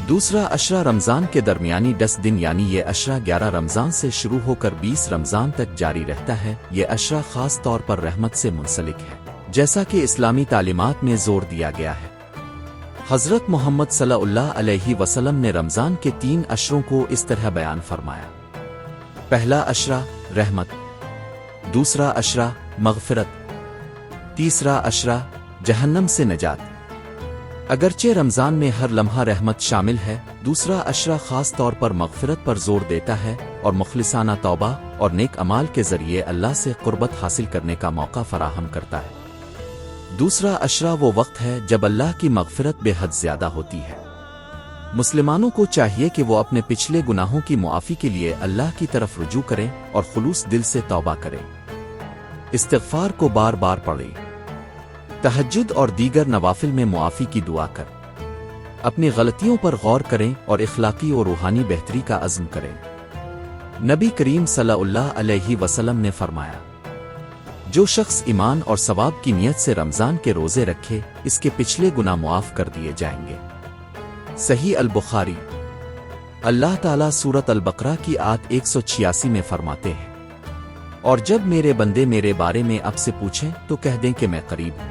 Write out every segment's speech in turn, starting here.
दूसरा अशरा रमज़ान के दरमियानी 10 दिन यानी ये अशरा 11 रमज़ान से शुरू होकर 20 रमज़ान तक जारी रहता है। ये अशरा ख़ास तौर पर रहमत से मुंसलिक है, जैसा कि इस्लामी तालीमात में जोर दिया गया है। हज़रत मोहम्मद सल्लल्लाहु अलैहि वसल्लम ने रमज़ान के 3 अशरों को इस तरह बयान फरमाया। पहला अशरा रहमत, दूसरा अशरा मग़फ़िरत, तीसरा अशरा जहन्नम से नजात। अगरचे रमज़ान में हर लम्हा रहमत शामिल है, दूसरा अशरा ख़ास तौर पर मग़फ़िरत पर जोर देता है और मुख़लिसाना तौबा और नेक अमाल के ज़रिए अल्लाह से क़ुर्बत हासिल करने का मौका फ़राहम करता है। दूसरा अशरा वो वक्त है जब अल्लाह की मग़फ़िरत बेहद ज़्यादा होती है। मुसलमानों को चाहिए कि वो अपने पिछले गुनाहों की मुआफ़ी के लिए अल्लाह की तरफ रुजू करें और खुलूस दिल से तौबा करें। इस्तिग़फ़ार को बार बार पढ़ें। तहज्जुद और दीगर नवाफिल में मुआफ़ी की दुआ कर अपनी गलतियों पर गौर करें और इखलाकी और रूहानी बेहतरी का अज़्म करें। नबी करीम सल्लल्लाहु अलैहि वसल्लम ने फरमाया, जो शख्स ईमान और सवाब की नीयत से रमज़ान के रोज़े रखे, इसके पिछले गुनाह मुआफ़ कर दिए जाएंगे। सही अल बुखारी। अल्लाह ताला सूरत अल बकरा की आयत 186 में फरमाते हैं, और जब मेरे बंदे मेरे बारे में आपसे पूछें तो कह दें कि मैं करीब हूँ,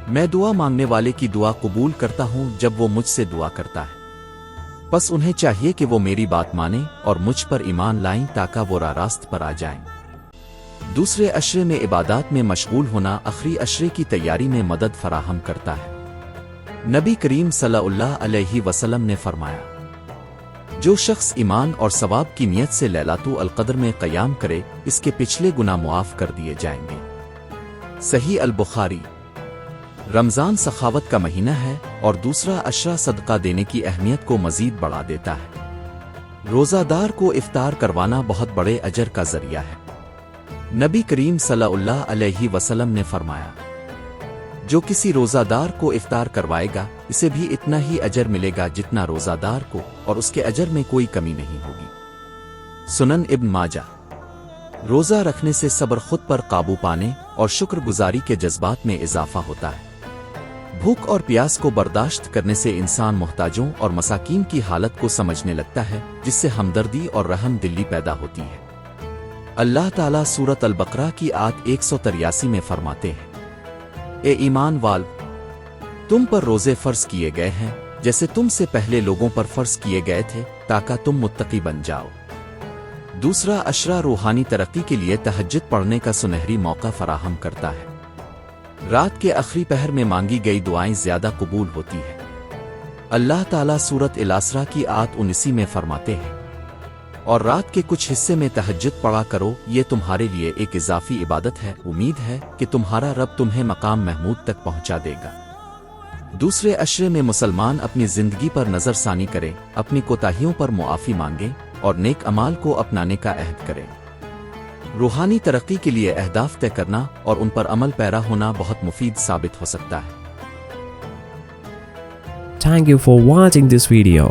मैं दुआ मांगने वाले की दुआ कबूल करता हूँ जब वो मुझसे दुआ करता है। बस उन्हें चाहिए कि वो मेरी बात मानें और मुझ पर ईमान लाएं ताकि वो रास्त पर आ जाएं। दूसरे अशरे में इबादत में मशगूल होना आखिरी अशरे की तैयारी में मदद फराहम करता है। नबी करीम सल्लल्लाहु अलैहि वसल्लम ने फरमाया, जो शख्स ईमान और सवाब की नीयत से लैलातुल क़द्र में क़याम करे, इसके पिछले गुनाह मुआफ़ कर दिए जाएंगे। सही अल बुखारी। रमज़ान सखावत का महीना है और दूसरा अशरा सदका देने की अहमियत को मज़ीद बढ़ा देता है। रोज़ादार को इफ्तार करवाना बहुत बड़े अजर का ज़रिया है। नबी करीम सल्लल्लाहु अलैहि वसल्लम ने फरमाया, जो किसी रोज़ादार को इफ्तार करवाएगा, इसे भी इतना ही अजर मिलेगा जितना रोज़ादार को, और उसके अजर में कोई कमी नहीं होगी। सुनन इब्न माजा। रोज़ा रखने से सब्र खुद पर काबू पाने और शुक्रगुजारी के जज्बात में इजाफा होता है। भूख और प्यास को बर्दाश्त करने से इंसान मोहताजों और मसाकीन की हालत को समझने लगता है, जिससे हमदर्दी और रहम दिली पैदा होती है। अल्लाह ताला सूरत अल बकरा की आयत 183 में फरमाते हैं, ए ईमान वाल, तुम पर रोज़े फ़र्ज़ किए गए हैं जैसे तुमसे पहले लोगों पर फ़र्ज़ किए गए थे, ताकि तुम मुत्तकी बन जाओ। दूसरा अशरा रूहानी तरक्की के लिए तहज्जुद पढ़ने का सुनहरी मौका फराहम करता है। रात के आखिरी पहर में मांगी गई दुआएं ज़्यादा कबूल होती है। अल्लाह ताला सूरत अल-असरा की आयत 19 में फरमाते हैं, और रात के कुछ हिस्से में तहज्जुद पढ़ा करो, ये तुम्हारे लिए एक इजाफी इबादत है। उम्मीद है कि तुम्हारा रब तुम्हें मकाम महमूद तक पहुंचा देगा। दूसरे अशरे में मुसलमान अपनी जिंदगी पर नज़रसानी करें, अपनी कोताहियों पर मुआफ़ी मांगें और नेक अमाल को अपनाने का अहद करें। रूहानी तरक्की के लिए अहदाफ तय करना और उन पर अमल पैरा होना बहुत मुफीद साबित हो सकता है। Thank you for watching this video.